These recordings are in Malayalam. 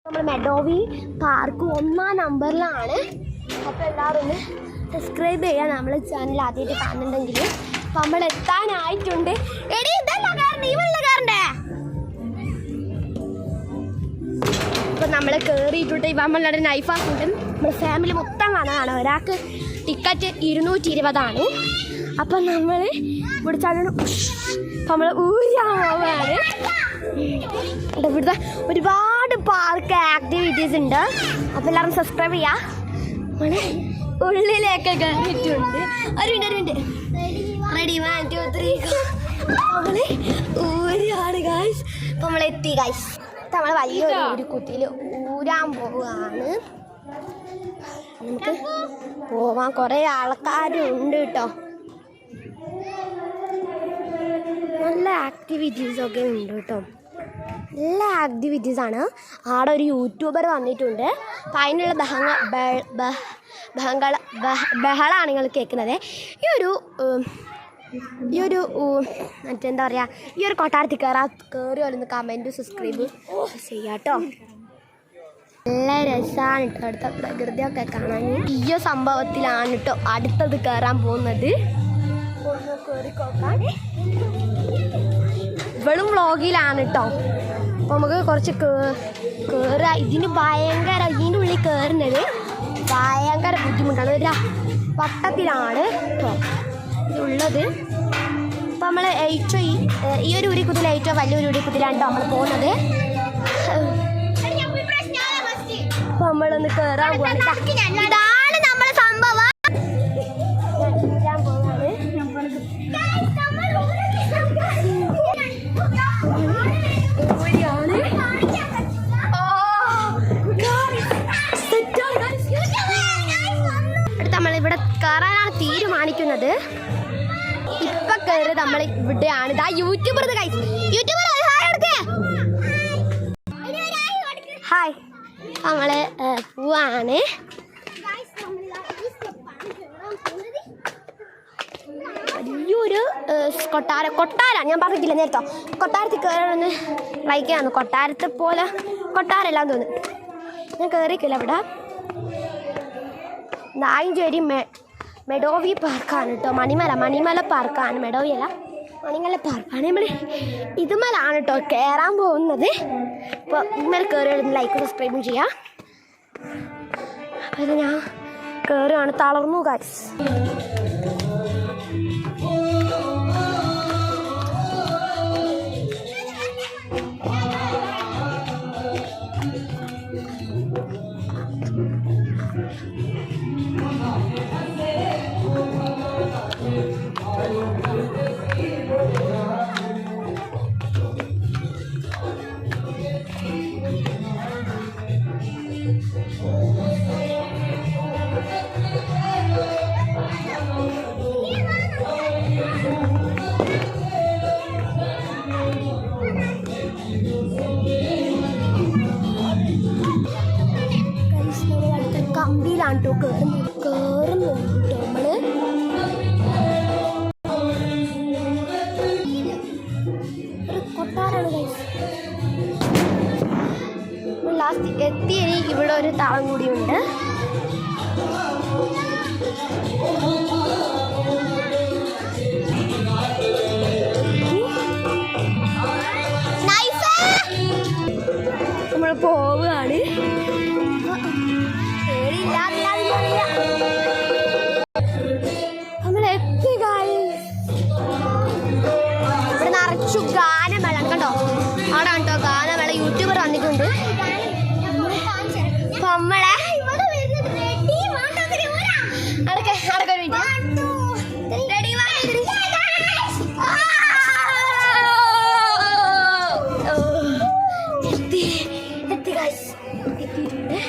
നമ്മൾ മെഡോവി പാർക്ക് 1-ാം നമ്പറിലാണ്. അപ്പോൾ എല്ലാവരും ഒന്ന് സബ്സ്ക്രൈബ് ചെയ്യുക. നമ്മളെ ചാനൽ ആദ്യമായിട്ട് കാണുന്നുണ്ടെങ്കിൽ. അപ്പം നമ്മൾ എത്താനായിട്ടുണ്ട്. എടി ഇതല്ല കാരണം ഇവല്ല കാരണ്ടേ. ഇപ്പം നമ്മൾ കയറിയിട്ടുണ്ട്. ഇപ്പം നമ്മളുടെ നൈഫാക്കുണ്ട്. നമ്മുടെ ഫാമിലി മൊത്തം കാണാനാണ്. ഒരാൾക്ക് ടിക്കറ്റ് 220 അപ്പം നമ്മൾ ഇവിടെ ചാനൽ നമ്മൾ ഊരാണ്. ഇവിടുത്തെ ഒരുപാട് പാർക്ക് ആക്ടിവിറ്റീസ് ഉണ്ട്. അപ്പോൾ എല്ലാവരും സബ്സ്ക്രൈബ് ചെയ്യുക. നമ്മൾ ഉള്ളിലേക്ക് കയറിയിട്ടുണ്ട്. ഒരു മിനിറ്റ് റെഡി 1 2 3 നമ്മൾ ഊരാണ് ഗായ്സ്. അപ്പോൾ നമ്മൾ എത്തി ഗായ്സ്. നമ്മൾ വലിയൊരു കുത്തിയിൽ ഊരാൻ പോവുകയാണ്. നമുക്ക് പോവാൻ കുറേ ആൾക്കാരുണ്ട് കേട്ടോ. നല്ല ആക്ടിവിറ്റീസൊക്കെ ഉണ്ട് കേട്ടോ. നല്ല ആക്ടിവിറ്റീസാണ്. അവിടെ ഒരു യൂട്യൂബർ വന്നിട്ടുണ്ട്. അപ്പം അതിനുള്ള ബഹളമാണ് നിങ്ങൾ കേൾക്കുന്നത്. ഈ ഒരു മറ്റെന്താ പറയുക, ഈ ഒരു കൊട്ടാരത്തിൽ കയറി വരുന്ന കമൻറ്റ് സബ്സ്ക്രൈബ് ചെയ്യാം കേട്ടോ. നല്ല രസമാണ് കേട്ടോ. അടുത്ത പ്രകൃതിയൊക്കെ കാണാൻ. ഈ സംഭവത്തിലാണ് കേട്ടോ അടുത്തത് കയറാൻ പോകുന്നത്. ഒന്ന് കയറിക്കോക്കാൻ. ഇവളും വ്ളോഗിലാണ് കേട്ടോ. അപ്പോൾ നമുക്ക് കുറച്ച് കയറുക. ഇതിന് ഭയങ്കര ഇതിൻ്റെ ഉള്ളിൽ കയറുന്നത് ഭയങ്കര ബുദ്ധിമുട്ടാണ്. ഒരു വട്ടത്തിലാണ് കേട്ടോ ഇതുള്ളത്. അപ്പോൾ നമ്മൾ ഈ ഒരു ഉരുക്കുതിൽ ഏറ്റവും വലിയൊരു ഉരുക്കുതിലാണ് കേട്ടോ നമ്മൾ പോകുന്നത്. അപ്പോൾ നമ്മളൊന്ന് കയറാൻ പോവാണ്. ഇതാണ് നമ്മളെ സംഭവം. നമ്മളിവിടെ കയറാനാണ് തീരുമാനിക്കുന്നത്. ഇപ്പൊ കയറി നമ്മൾ ഇവിടെയാണ്. ഇതാ യൂട്യൂബർ ഹായ്. നമ്മള് പോവാണ്. വലിയൊരു കൊട്ടാരം ഞാൻ പറഞ്ഞിട്ടില്ല നേരത്തെ. കൊട്ടാരത്തിൽ കയറാനൊന്ന് ലൈക്കാണ്. കൊട്ടാരത്തെ പോലെ കൊട്ടാരമെല്ലാം തോന്നുന്നു. ഞാൻ കയറിക്കില്ല. ഇവിടെ നായഞ്ചേരി മെഡോവി പാർക്കാണ് കേട്ടോ. മണിമല പാർക്കാണ്. മെഡോവി അല്ല, മണിമല പാർക്കാണ്. നമ്മൾ ഇതുമലാണ് കേട്ടോ കയറാൻ പോകുന്നത്. അപ്പോൾ ഇന്നലെ കയറി ലൈക്ക് സബ്സ്ക്രൈബും ചെയ്യാം. അപ്പോൾ ഇത് ഞാൻ കയറുകയാണ്. തളർന്നു ഗൈസ്. കമ്പിയിലാണ് കേട്ടോ കയറുന്നുണ്ട് നമ്മള്. കൊട്ടാരാണ് ലാസ്റ്റ് എത്തിയനി. ഇവിടെ ഒരു താളം കൂടിയുണ്ട്. നമ്മൾ പോവുകയാണ്. നമ്മൾ എത്തി ഗായ്സ്. ഇവിടെ നിറച്ചു ഗാനമേള കണ്ടോ. അവിടെ കണ്ടോ ഗാനമേള. യൂട്യൂബർ വന്നിട്ടുണ്ട്. അപ്പൊ നമ്മളെ എത്തിയിട്ടുണ്ട്.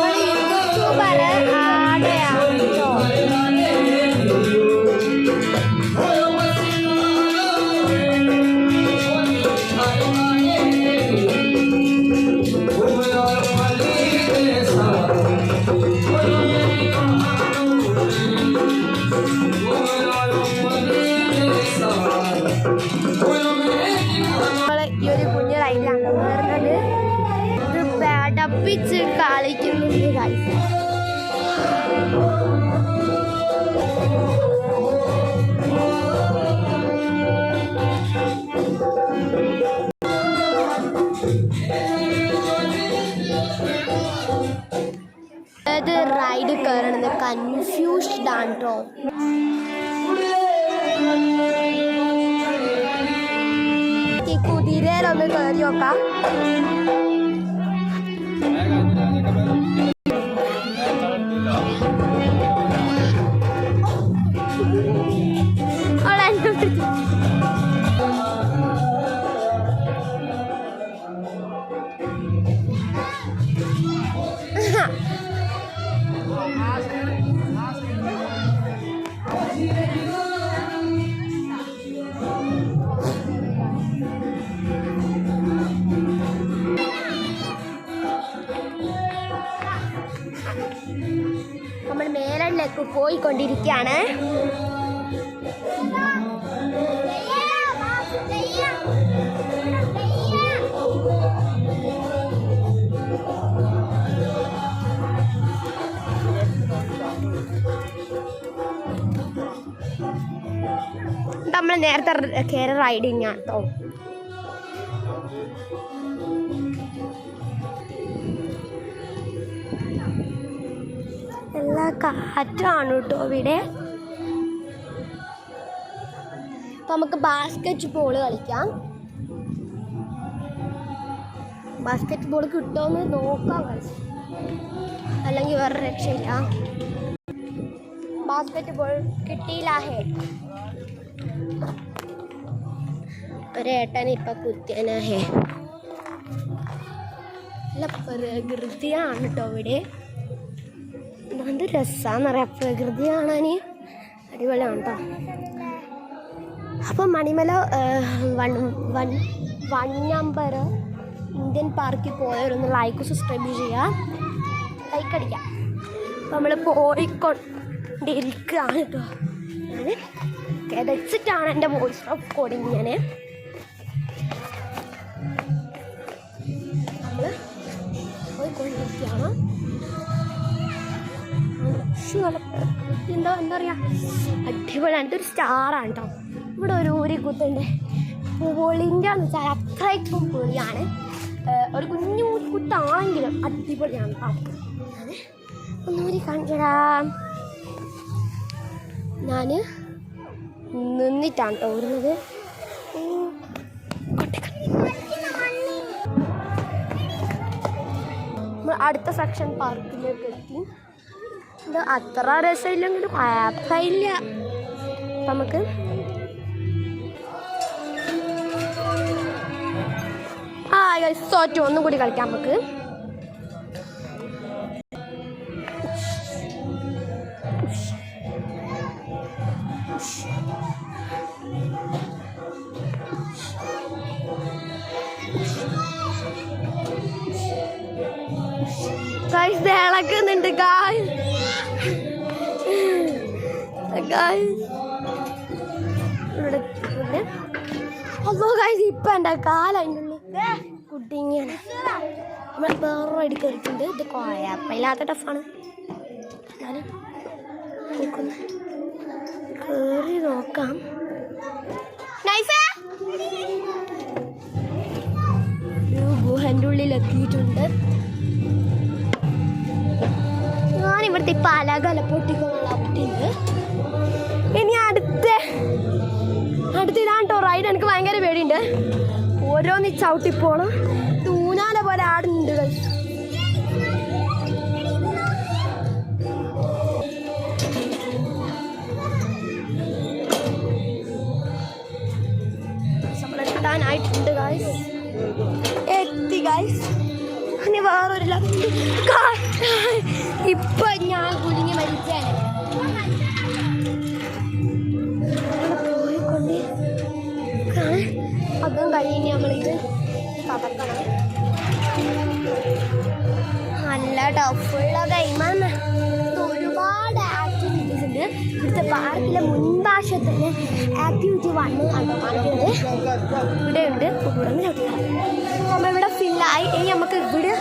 യൂട്യൂബർ ആടെയാണ്. കൺഫ്യൂസ്ഡ് ആണ് കേട്ടോ. ഈ കുതിരയിലൊന്ന് കയറി നോക്കാം. നമ്മൾ മേലിലേക്ക് പോയിക്കൊണ്ടിരിക്കുകയാണ്. നമ്മൾ നേരത്തെ കയറി റൈഡിങ് ആണ് കേട്ടോ. എല്ലാ കാറ്റാണ് കേട്ടോ ഇവിടെ. അപ്പം നമുക്ക് ബാസ്കറ്റ് ബോൾ കളിക്കാം. ബാസ്കറ്റ് ബോൾ കിട്ടുമെന്ന് നോക്കാം കളിച്ച്, അല്ലെങ്കിൽ വേറെ രക്ഷയില്ല. ബാസ്കറ്റ് ബോൾ കിട്ടിയില്ല. ഒരേട്ടൻ ഇപ്പം കുത്തിയനാഹേ. നല്ല പ്രകൃതിയാണ് കേട്ടോ ഇവിടെ. എന്ത് രസമാണെന്നറിയാം പ്രകൃതി കാണാൻ. അടിപൊളിയാണ് കേട്ടോ. അപ്പം മണിമല വൺ നമ്പർ ഇന്ത്യൻ പാർക്കിൽ പോയവരൊന്ന് ലൈക്ക് സബ്സ്ക്രൈബ് ചെയ്യുക, ലൈക്ക് അടിക്കാം. അപ്പം നമ്മൾ പോയിക്കൊണ്ടിരിക്കുകയാണ് കേട്ടോ. ഞാൻ കിതച്ചിട്ടാണ് എൻ്റെ വോയിസ് റെക്കോർഡിങ്. ഞാൻ നമ്മൾ പോയിക്കൊണ്ടിരിക്കുകയാണ്. എന്താ പറയുക, അടിപൊളിയാണ്. ഇതൊരു സ്റ്റാറാണ് കേട്ടോ. ഇവിടെ ഒരു ഊരി കുത്തുണ്ട്. പൊളിൻ്റെ എന്ന് വെച്ചാൽ അത്രയ്ക്കും പൊളിയാണ്. ഒരു കുഞ്ഞു കുത്താണെങ്കിലും അടിപൊളിയാണ് കേട്ടോ. ഒന്നൂരി കാണിച്ചടാം. ഞാൻ നിന്നിട്ടാണ് കേട്ടോ ഓടുന്നത്. നമ്മൾ അടുത്ത സെക്ഷൻ പാർക്കിലേക്ക് എത്തി. ഇത് അത്ര രസമില്ലെങ്കിലും കുഴപ്പമില്ല. നമുക്ക് തോറ്റു ഒന്നും കൂടി കളിക്കാം നമുക്ക്. ഇളക്കുന്നുണ്ട് ഇപ്പൊ എൻ്റെ കാലതിൻ്റെ ഉള്ളിൽ കുട്ടിങ്ങാണ്. നമ്മൾ വേറെ റൈഡ് കയറിയിട്ടുണ്ട്. ഇത് കുഴപ്പമില്ലാത്ത ടഫാണ്. എന്നാലും കയറി നോക്കാം. ഗുഹൻ്റെ ഉള്ളിലെത്തിയിട്ടുണ്ട്. ഞാനിവിടുത്തെ പലകല പൊട്ടിക്കൊള്ളുണ്ട്. ഇനി അടുത്തിതാണ് കേട്ടോ റൈഡ്. എനിക്ക് ഭയങ്കര പേടിയുണ്ട്. ഓരോന്ന് ചവിട്ടിപ്പോണം. തൂനാല പോലെ ആടുന്നുണ്ട്. നമ്മളെത്താനായിട്ടുണ്ട് ഗായ്സ്. എത്തി ഗായ്സ്. ഇനി വേറൊരു ഇപ്പൊ ഞാൻ കുടുങ്ങി മരിച്ചാണ്. പോയിക്കൊണ്ട് അതും കഴിഞ്ഞ് നമ്മളിത് കടക്കണം. നല്ല ടഫുള്ള ഗെയിമാണ്. ഒരുപാട് ആക്ടിവിറ്റീസ് ഉണ്ട്. ഇവിടുത്തെ പാർക്കിലെ മുൻഭാഷത്ത് തന്നെ ആക്ടിവിറ്റി 1 ആണ് കാണിക്കുന്നത്. ഇവിടെ ഉണ്ട്. നമ്മൾ ഇവിടെ ഫില്ലായി. ഇനി നമുക്ക് ഇവിടെ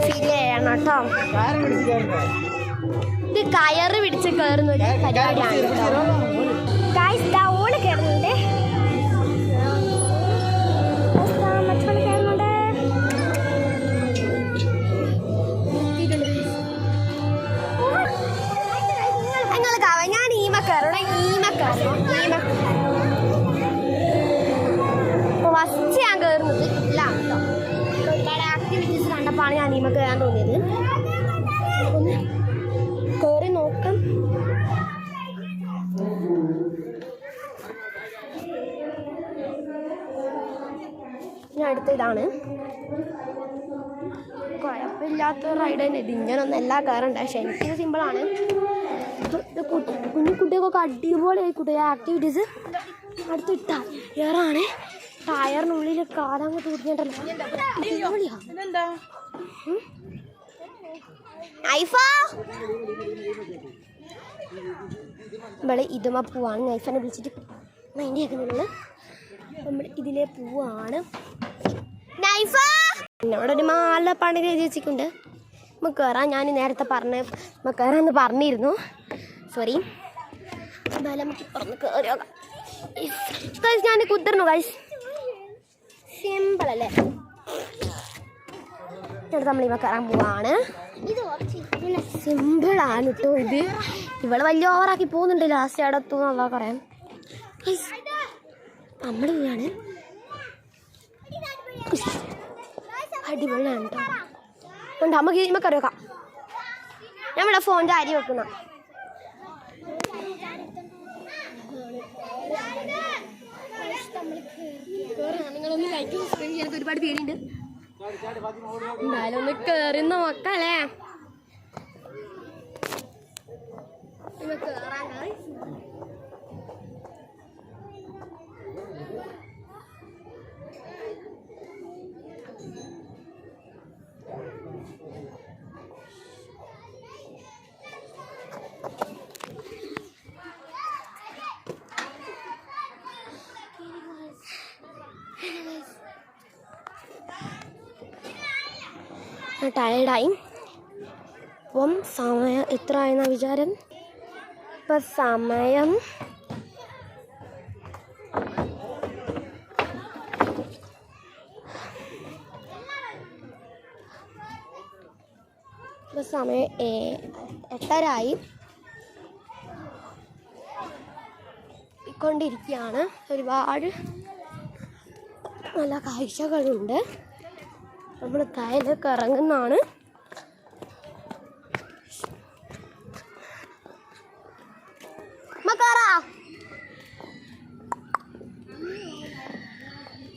ഫിൽ ചെയ്യണം കേട്ടോ. ഇത് കയറ് പിടിച്ച് കയറുന്ന ഒരു പരിപാടിയാണ് കേട്ടോ. ഗായ്സ് ഡൗണ് കയറുന്നുണ്ട്. നിങ്ങൾ ഞാൻ ഈമ കയറണം അപ്പോൾ ഫസ്റ്റ് ഞാൻ കയറുന്നത് ഇല്ല കേട്ടോ. ഒരുപാട് ആക്ടിവിറ്റീസ് കണ്ടപ്പോഴാണ് ഞാൻ ഈമ കയറാൻ തോന്നിയത്. ഒന്ന് കയറി നോക്കാം. ഞാൻ അടുത്ത ഇതാണ്. കുഴപ്പമില്ലാത്ത റൈഡ് തന്നെ ഇത്. ഇങ്ങനൊന്നും എല്ലാ കയറണ്ട. പക്ഷെ എനിക്കിത് സിമ്പിളാണ്. കുഞ്ഞു കുട്ടികൾക്കൊക്കെ അടിപൊളി ആയിക്കോട്ടെ ആക്ടിവിറ്റീസ്. അടുത്തിട്ടാ ഏറാണ്. ടയറിനുള്ളിൽ കാടങ്ങ് തീർന്നിട്ടല്ലോ. ഇവിടെ ഇതുമ പോവാണ്. നൈഫനെ വിളിച്ചിട്ട് മൈൻഡ് കേൾക്കുന്നുള്ളു. നമ്മൾ ഇതിലെ പോവാണ്. ഇവിടെ ഒരു മാല പണി എഴുതി വെച്ചിട്ടുണ്ട്. നമുക്ക് കയറാം. ഞാൻ നേരത്തെ നമുക്ക് കയറാമെന്ന് പറഞ്ഞിരുന്നു. സോറി. എന്തായാലും നമുക്ക് ഇപ്പുറന്ന് കയറി നോക്കാം. ഞാൻ കുതിർന്നു ഗൈസ്. സിമ്പിളല്ലേ? എന്നിട്ട് നമ്മളിവ കയറാൻ പോവാണ്. സിമ്പിളാണ് കേട്ടോ ഇത്. ഇവള് വലിയ ഓവറാക്കി പോകുന്നുണ്ട്. ലാസ്റ്റ് അവിടെ എത്തുന്നുള്ള പറയാം. നമ്മൾ പോവാണ്. അടിപൊളിയാണ് കേട്ടോ. ഉണ്ട് നമുക്ക് ഇതിമൊക്കെ അറിയാം. ഞാൻ ഇവിടെ ഫോണിൻ്റെ അരി വെക്കുന്ന നിങ്ങളൊന്ന് ലൈക്ക് സബ്സ്ക്രൈബ് ചെയ്യാനൊക്കെ ഒരുപാട് പേടിയുണ്ട്. എന്തായാലും ഒന്ന് കയറി നോക്കല്ലേ? ടയർഡായി. അപ്പം സമയം എത്ര ആയെന്ന വിചാരം? ഇപ്പം സമയം സമയം 8:30 കൊണ്ടിരിക്കുകയാണ്. ഒരുപാട് നല്ല കാഴ്ചകളുണ്ട്. നമ്മൾ കായലൊക്കെ ഇറങ്ങുന്നതാണ്.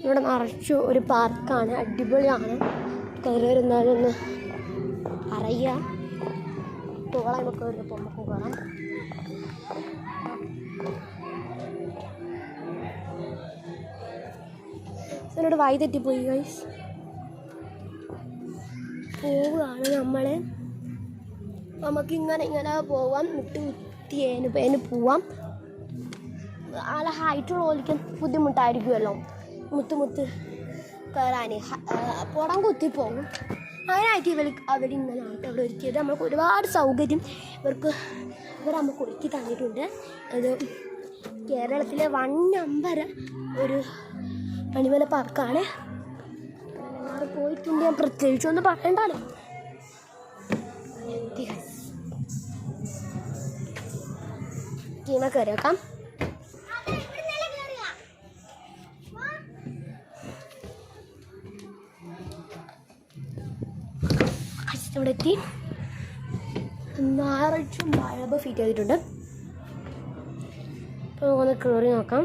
ഇവിടെ നിറച്ചു ഒരു പാർക്കാണ്. അടിപൊളിയാണ്. കയറി വരുന്നാലൊന്ന് അറിയാം. തോളമൊക്കെ വരുന്നപ്പോൾ നമുക്ക് കാണാം. എന്നോട് വായി തെറ്റിപ്പോയി ഗൈസ്. പോവുകയാണ് നമ്മൾ. നമുക്കിങ്ങനെ പോവാം. മുട്ടിന് പോവാം. നല്ല ഹൈറ്റുള്ള പോലിക്കും ബുദ്ധിമുട്ടായിരിക്കുമല്ലോ മുത്ത് കയറാൻ. പുറം കുത്തിപ്പോകും. അതിനായിട്ട് അവരിങ്ങനെ ആയിട്ട് അവിടെ ഒരുക്കിയത്. നമ്മൾക്ക് ഒരുപാട് സൗകര്യം ഇവർ നമുക്ക് ഒരുക്കി തന്നിട്ടുണ്ട്. അത് കേരളത്തിലെ 1 നമ്പർ ഒരു അണിമല പാർക്കാണ്. എല്ലാവരും പോയിട്ടുണ്ട്. ഞാൻ പ്രത്യേകിച്ചൊന്നും പറയണ്ടാണ്. ടീമെ കയറി വെക്കാം. ഇവിടെ എത്തി. നിറച്ചും ബൾബ് ഫിറ്റ് ചെയ്തിട്ടുണ്ട്. അപ്പോൾ ഒന്ന് കയറി നോക്കാം.